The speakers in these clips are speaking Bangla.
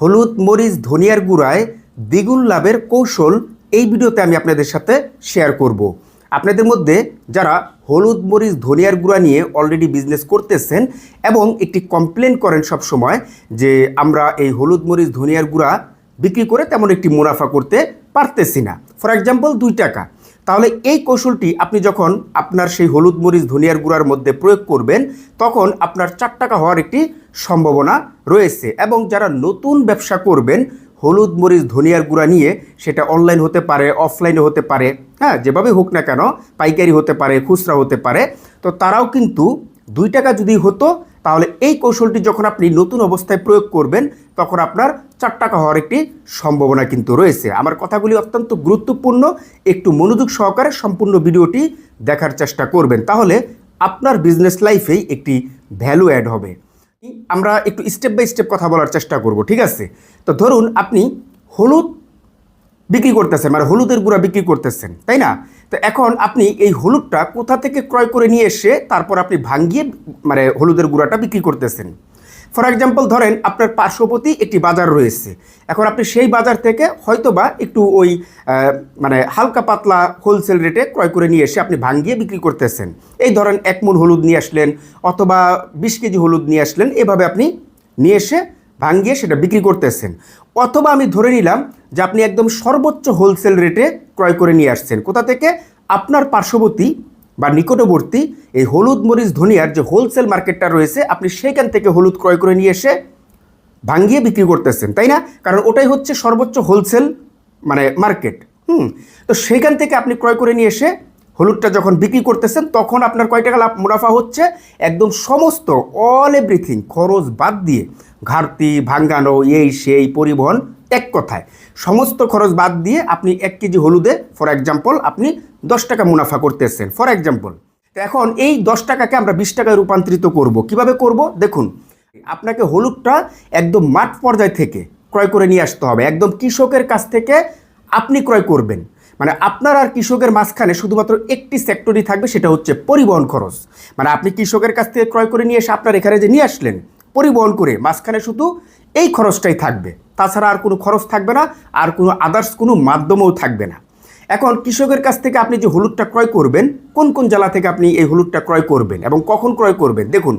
হলুদ মরিচ ধনিয়ার গুঁড়ায় দ্বিগুণ লাভের কৌশল এই ভিডিওতে আমি আপনাদের সাথে শেয়ার করব। আপনাদের মধ্যে যারা হলুদ মরিচ ধনিয়ার গুঁড়া নিয়ে অলরেডি বিজনেস করতেছেন এবং একটি কমপ্লেন করেন সব সময় যে আমরা এই হলুদ মরিচ ধনিয়ার গুঁড়া বিক্রি করে তেমন একটি মুনাফা করতে পারতেছি না, ফর এক্সাম্পল 2 টাকা, তাহলে এই কৌশলটি আপনি যখন আপনার সেই হলুদ মরিচ ধনিয়ার গুঁড়ার মধ্যে প্রয়োগ করবেন তখন আপনার 4 টাকা হওয়ার একটি সম্ভাবনা রয়েছে। এবং যারা নতুন ব্যবসা করবেন হলুদ মরিচ ধনিয়ার গুঁড়া নিয়ে, সেটা অনলাইন হতে পারে, অফলাইনে হতে পারে, হ্যাঁ, যেভাবে হোক না কেন, পাইকারি হতে পারে, খুচরা হতে পারে, তো তারাও কিন্তু 2 টাকা যদি হতো তাহলে এই কৌশলটি যখন আপনি নতুন অবস্থায় প্রয়োগ করবেন তখন আপনার 4 টাকা হওয়ার একটি সম্ভাবনা কিন্তু রয়েছে। আমার কথাগুলি অত্যন্ত গুরুত্বপূর্ণ, একটু মনোযোগ সহকারে সম্পূর্ণ ভিডিওটি দেখার চেষ্টা করবেন, তাহলে আপনার বিজনেস লাইফেই একটি ভ্যালু অ্যাড হবে। আমরা একটু স্টেপ বাই স্টেপ কথা বলার চেষ্টা করব, ঠিক আছে? তো ধরুন আপনি হলুদ বিক্রি করতেছেন, মানে হলুদের গুঁড়া বিক্রি করতেছেন, তাই না? তো এখন আপনি এই হলুদটা কোথা থেকে ক্রয় করে নিয়ে এসে তারপর আপনি ভাঙিয়ে মানে হলুদের গুঁড়াটা বিক্রি করতেছেন। ফর এক্সাম্পল ধরেন আপনার পার্শ্ববর্তী একটি বাজার রয়েছে, এখন আপনি সেই বাজার থেকে হয়তোবা একটু ওই মানে হালকা পাতলা হোলসেল রেটে ক্রয় করে নিয়ে এসে আপনি ভাঙিয়ে বিক্রি করতেছেন। এই ধরেন 1 মণ হলুদ নিয়ে আসলেন অথবা 20 কেজি হলুদ নিয়ে আসলেন, এভাবে আপনি নিয়ে এসে ভাঙিয়ে সেটা বিক্রি করতেছেন। অথবা আমি ধরে নিলাম যে আপনি একদম সর্বোচ্চ হোলসেল রেটে ক্রয় করে নিয়ে আসছেন। কোথা থেকে? আপনার পার্শ্ববর্তী বা নিকটবর্তী এই হলুদ মরিচ ধনিয়ার যে হোলসেল মার্কেটটা রয়েছে, আপনি সেইখান থেকে হলুদ ক্রয় করে নিয়ে এসে ভাঙিয়ে বিক্রি করতেছেন, তাই না? কারণ ওটাই হচ্ছে সর্বোচ্চ হোলসেল মানে মার্কেট। তো সেইখান থেকে আপনি ক্রয় করে নিয়ে এসে হলুদটা যখন বিক্রি করতেছেন তখন আপনার কয় টাকা লাভ মুনাফা হচ্ছে? একদম সমস্ত অল এভরিথিং খরচ বাদ দিয়ে, ঘাটতি ভাঙ্গানো এই সেই পরিবহন, এক কথায় সমস্ত খরচ বাদ দিয়ে আপনি 1 কেজি হলুদে ফর এক্সাম্পল আপনি 10 টাকা মুনাফা করতেছেন, ফর এক্সাম্পল। তো এখন এই 10 টাকাকে আমরা 20 টাকায় রূপান্তরিত করব। কিভাবে করব? দেখুন, আপনাকে হলুদটা একদম মাঠ পর্যায় থেকে ক্রয় করে নিয়ে আসতে হবে, একদম কৃষকের কাছ থেকে আপনি ক্রয় করবেন। মানে আপনার আর কৃষকের মাঝখানে শুধুমাত্র একটি সেক্টরই থাকবে, সেটা হচ্ছে পরিবহন খরচ। মানে আপনি কৃষকের কাছ থেকে ক্রয় করে নিয়ে এসে আপনার এখানে যে নিয়ে আসলেন পরিবহন করে, মাঝখানে শুধু এই খরচটাই থাকবে, তাছাড়া আর কোনো খরচ থাকবে না, আর কোনো আদার্স কোনো মাধ্যমও থাকবে না। এখন কৃষকের কাছ থেকে আপনি যে হলুদটা ক্রয় করবেন, কোন কোন জেলা থেকে আপনি এই হলুদটা ক্রয় করবেন এবং কখন ক্রয় করবেন? দেখুন,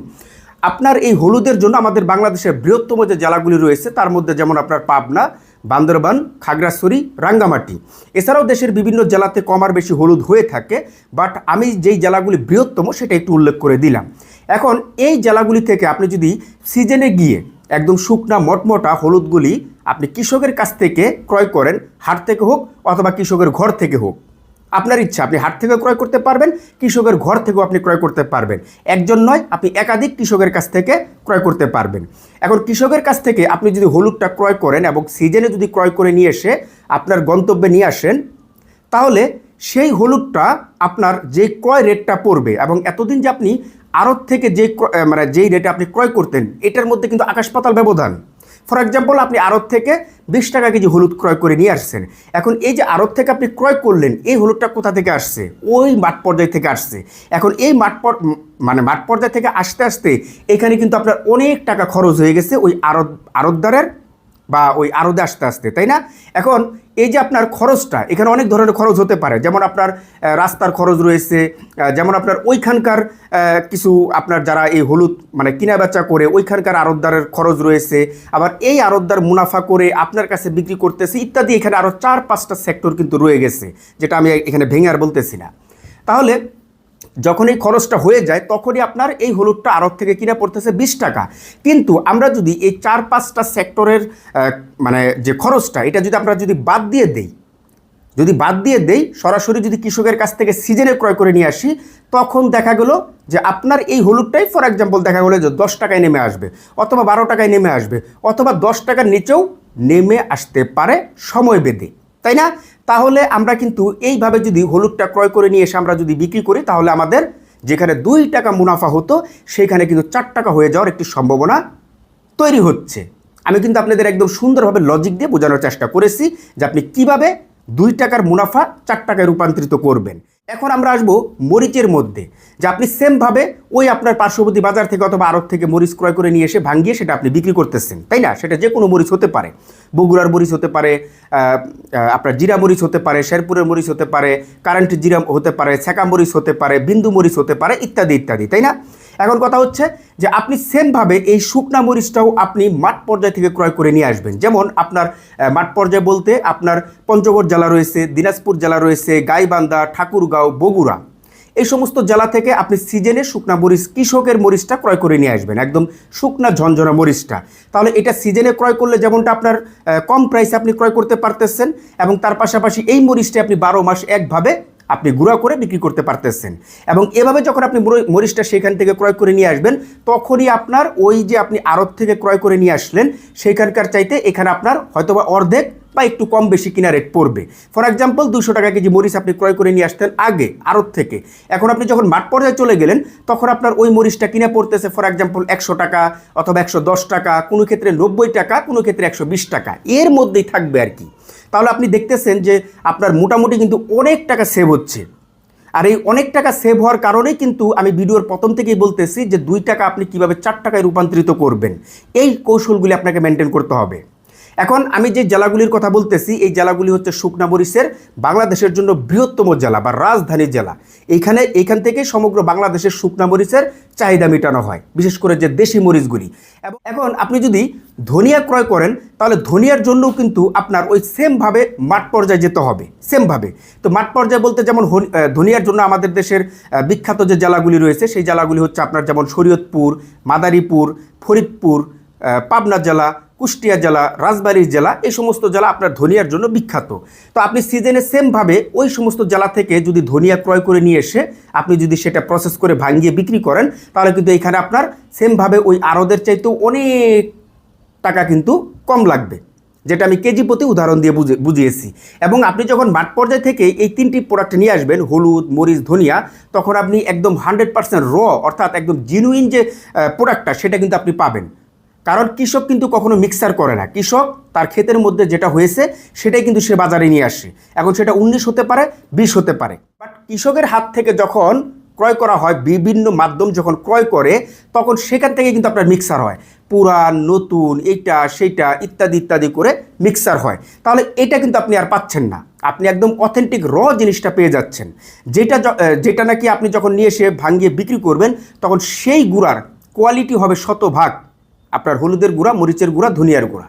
আপনার এই হলুদের জন্য আমাদের বাংলাদেশের বৃহত্তম যে জেলাগুলি রয়েছে তার মধ্যে যেমন আপনার পাবনা, বান্দরবান, খাগড়াছড়ি, রাঙ্গামাটি, এছাড়াও দেশের বিভিন্ন জেলাতে কম আর বেশি হলুদ হয়ে থাকে, বাট আমি যেই জেলাগুলি বৃহত্তম সেটা একটু উল্লেখ করে দিলাম। এখন এই জেলাগুলি থেকে আপনি যদি সিজনে গিয়ে একদম শুকনা মটমটা হলুদগুলি আপনি কৃষকের কাছ থেকে ক্রয় করেন, হাট থেকে হোক অথবা কৃষকের ঘর থেকে হোক, আপনার ইচ্ছা, আপনি হাট থেকে ক্রয় করতে পারবেন, কৃষকের ঘর থেকেও আপনি ক্রয় করতে পারবেন। একজন নয়, আপনি একাধিক কৃষকের কাছ থেকে ক্রয় করতে পারবেন। এখন কৃষকের কাছ থেকে আপনি যদি হলুদটা ক্রয় করেন এবং সিজনে যদি ক্রয় করে নিয়ে এসে আপনার গন্তব্যে নিয়ে আসেন, তাহলে সেই হলুদটা আপনার যে ক্রয় রেটটা পড়বে এবং এতদিন যে আপনি আড়ত থেকে মানে যেই রেটে আপনি ক্রয় করতেন, এটার মধ্যে কিন্তু আকাশ পাতাল ব্যবধান। ফর এক্সাম্পল আপনি আড়ত থেকে 20 টাকা কেজি হলুদ ক্রয় করে নিয়ে আসছেন, এখন এই যে আড়ত থেকে আপনি ক্রয় করলেন, এই হলুদটা কোথা থেকে আসছে? ওই মাঠ পর্যায় থেকে আসছে। এখন এই মাঠ পর্যায় থেকে আসতে আসতে এখানে কিন্তু আপনার অনেক টাকা খরচ হয়ে গেছে ওই আড়তদারের বা ওই আড়তে আসতে আসতে, তাই না? এখন এই যে আপনার খরচটা, এখানে অনেক ধরনের খরচ হতে পারে, যেমন আপনার রাস্তার খরচ রয়েছে, যেমন আপনার ওইখানকার কিছু আপনার যারা এই হলুদ মানে কিনা বেচা করে ওইখানকার আড়তদারের খরচ রয়েছে, আবার এই আড়তদার মুনাফা করে আপনার কাছে বিক্রি করতেছে ইত্যাদি। এখানে আরও 4-5টা সেক্টর কিন্তু রয়ে গেছে, যেটা আমি এখানে ভেঙে আর বলতেছি না। তাহলে যখন এই খরচটা হয়ে যায় তখনই আপনার এই হলুদটা আড়ত থেকে কিনা পড়তেছে 20 টাকা। কিন্তু আমরা যদি এই 4-5টা সেক্টরের মানে যে খরচটা, এটা যদি আমরা বাদ দিয়ে দেই, সরাসরি যদি কৃষকের কাছ থেকে সিজনে ক্রয় করে নিয়ে আসি, তখন দেখা গেল যে আপনার এই হলুদটাই ফর এক্সাম্পল দেখা গেলো যে 10 টাকায় নেমে আসবে অথবা 12 টাকায় নেমে আসবে অথবা 10 টাকার নিচেও নেমে আসতে পারে সময় বেঁধে, তাই না? তাহলে আমরা কিন্তু এইভাবে যদি হলুদটা ক্রয় করে নিয়ে এসে আমরা যদি বিক্রি করি, তাহলে আমাদের যেখানে 2 টাকা মুনাফা হতো সেখানে কিন্তু 4 টাকা হয়ে যাওয়ার একটি সম্ভাবনা তৈরি হচ্ছে। আমি কিন্তু আপনাদের একদম সুন্দরভাবে লজিক দিয়ে বোঝানোর চেষ্টা করেছি যে আপনি কিভাবে 2 টাকার মুনাফা 4 টাকায় রূপান্তরিত করবেন। এখন আমরা আসবো মরিচের মধ্যে, যে আপনি সেমভাবে ওই আপনার পার্শ্ববর্তী বাজার থেকে অথবা আড়ত থেকে মরিচ ক্রয় করে নিয়ে এসে ভাঙিয়ে সেটা আপনি বিক্রি করতেছেন, তাই না? সেটা যে কোনো মরিচ হতে পারে, বগুড়ার মরিচ হতে পারে, আপনার জিরা মরিচ হতে পারে, শেরপুরের মরিচ হতে পারে, কারেন্ট জিরা হতে পারে, ছ্যাঁকা মরিচ হতে পারে, বিন্দু মরিচ হতে পারে, ইত্যাদি ইত্যাদি, তাই না? এখন কথা হচ্ছে যে আপনি সেমভাবে এই শুকনা মরিচটাও আপনি মাঠ পর্যায় থেকে ক্রয় করে নিয়ে আসবেন। যেমন আপনার মাঠ পর্যায়ে বলতে আপনার পঞ্চগড় জেলা রয়েছে, দিনাজপুর জেলা রয়েছে, গাইবান্ধা, ঠাকুরগাঁও, বগুড়া, এই সমস্ত জেলা থেকে আপনি সিজনে শুকনা মরিচ, কৃষকের মরিচটা ক্রয় করে নিয়ে আসবেন, একদম শুকনা ঝনঝনা মরিচটা। তাহলে এটা সিজনে ক্রয় করলে যেমনটা আপনার কম প্রাইসে আপনি ক্রয় করতে পারতেছেন, এবং তার পাশাপাশি এই মরিচটা আপনি 12 মাস একভাবে আপনি গুঁড়া করে বিক্রি করতে পারতেছেন। এবং এভাবে যখন আপনি মরিচটা সেখান থেকে ক্রয় করে নিয়ে আসবেন, তখনই আপনার ওই যে আপনি আড়ত থেকে ক্রয় করে নিয়ে আসলেন সেখানকার চাইতে এখানে আপনার হয়তোবা অর্ধেক বা একটু কম বেশি কিনা রেট পড়বে। ফর এক্সাম্পল 200 টাকা কেজি মরিচ আপনি ক্রয় করে নিয়ে আসতেন আগে আড়ত থেকে, এখন আপনি যখন মাঠ পর্যায়ে চলে গেলেন তখন আপনার ওই মরিচটা কিনে পড়তেছে ফর এক্সাম্পল 100 টাকা অথবা 110 টাকা, কোনো ক্ষেত্রে 90 টাকা, কোনো ক্ষেত্রে 120 টাকা, এর মধ্যেই থাকবে আর কি। তাহলে আপনি দেখতেছেন যে আপনার মোটামুটি কিন্তু অনেক টাকা সেভ হচ্ছে। আর এই অনেক টাকা সেভ হওয়ার কারণেই কিন্তু আমি ভিডিওর প্রথম থেকেই বলতেছি যে 2 টাকা আপনি কিভাবে 4 টাকায় রূপান্তরিত করবেন, এই কৌশলগুলি আপনাকে মেনটেন করতে হবে। এখন আমি যে জেলাগুলির কথা বলতেছি, এই জেলাগুলি হচ্ছে শুকনা মরিচের বাংলাদেশের জন্য বৃহত্তম জেলা বা রাজধানী জেলা। এইখান থেকে সমগ্র বাংলাদেশের শুকনা মরিচের চাহিদা মেটানো হয়, বিশেষ করে যে দেশি মরিচগুলি। এবং এখন আপনি যদি ধনিয়া ক্রয় করেন তাহলে ধনিয়ার জন্যও কিন্তু আপনার ওই সেমভাবে মাঠ পর্যায়ে যেতে হবে, সেমভাবে। তো মাঠ পর্যায়ে বলতে যেমন ধনিয়ার জন্য আমাদের দেশের বিখ্যাত যে জেলাগুলি রয়েছে সেই জেলাগুলি হচ্ছে আপনার যেমন শরীয়তপুর, মাদারীপুর, ফরিদপুর, পাবনা জেলা, কুষ্টিয়া জেলা, রাজবাড়ী জেলা, এই সমস্ত জেলা আপনার ধনিয়ার জন্য বিখ্যাত। তো আপনি সিজনে সেমভাবে ওই সমস্ত জেলা থেকে যদি ধনিয়া ক্রয় করে নিয়ে এসে আপনি যদি সেটা প্রসেস করে ভাঙিয়ে বিক্রি করেন, তাহলে কিন্তু এখানে আপনার সেমভাবে ওই আড়তের চাইতেও অনেক টাকা কিন্তু কম লাগবে, যেটা আমি কেজি প্রতি উদাহরণ দিয়ে বুঝিয়েছি। এবং আপনি যখন মাঠ পর্যায় থেকে এই 3টি প্রোডাক্ট নিয়ে আসবেন, হলুদ, মরিচ, ধনিয়া, তখন আপনি একদম 100% র অর্থাৎ একদম জেনুইন যে প্রোডাক্টটা সেটা কিন্তু আপনি পাবেন। কারণ কৃষক কিন্তু কখনো মিক্সার করে না, কৃষক তার ক্ষেতের মধ্যে যেটা হয়েছে সেটাই কিন্তু সে বাজারে নিয়ে আসে। এখন সেটা 19 হতে পারে, 20 হতে পারে, বাট কৃষকের হাত থেকে যখন ক্রয় করা হয়, বিভিন্ন মাধ্যম যখন ক্রয় করে, তখন সেখান থেকে কিন্তু আপনার মিক্সার হয়, পুরান নতুন এইটা সেইটা ইত্যাদি ইত্যাদি করে মিক্সার হয়। তাহলে এটা কিন্তু আপনি আর পাচ্ছেন না, আপনি একদম অথেন্টিক র জিনিসটা পেয়ে যাচ্ছেন, যেটা নাকি আপনি যখন নিয়ে এসে ভাঙিয়ে বিক্রি করবেন তখন সেই গুঁড়ার কোয়ালিটি হবে শতভাগ আপনার হলুদের গুঁড়া, মরিচের গুঁড়া, ধনিয়ার গুঁড়া।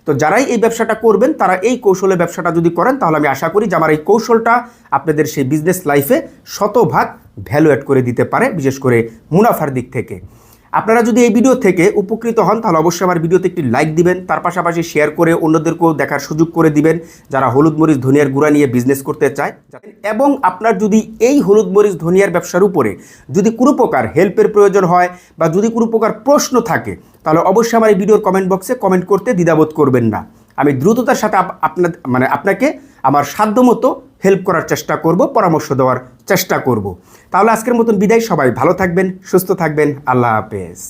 তো যারাই এই ব্যবসাটা করবেন তারা এই কৌশলে ব্যবসাটা যদি করেন, তাহলে আমি আশা করি যে আমার এই কৌশলটা আপনাদের সেই বিজনেস লাইফে শতভাগ ভ্যালু অ্যাড করে দিতে পারে, বিশেষ করে মুনাফার দিক থেকে। আপনারা যদি এই ভিডিও থেকে উপকৃত হন তাহলে অবশ্যই আমার ভিডিওতে একটি লাইক দিবেন, তার পাশাপাশি শেয়ার করে অন্যদেরকেও দেখার সুযোগ করে দিবেন যারা হলুদ মরিচ ধনিয়ার গুঁড়া নিয়ে বিজনেস করতে চায়। এবং আপনার যদি এই হলুদ মরিচ ধনিয়ার ব্যবসার উপরে যদি কোনো প্রকার হেল্পের প্রয়োজন হয় বা যদি কোনো প্রকার প্রশ্ন থাকে, তাহলে অবশ্যই আমার এই ভিডিওর কমেন্ট বক্সে কমেন্ট করতে দ্বিধাবোধ করবেন না। আমি দ্রুততার সাথে আপনাকে আমার সাধ্যমতো হেল্প করার চেষ্টা করব, পরামর্শ দেওয়ার চেষ্টা করব। তাহলে আজকের মতন বিদায়, সবাই ভালো থাকবেন, সুস্থ থাকবেন, আল্লাহ হাফেজ।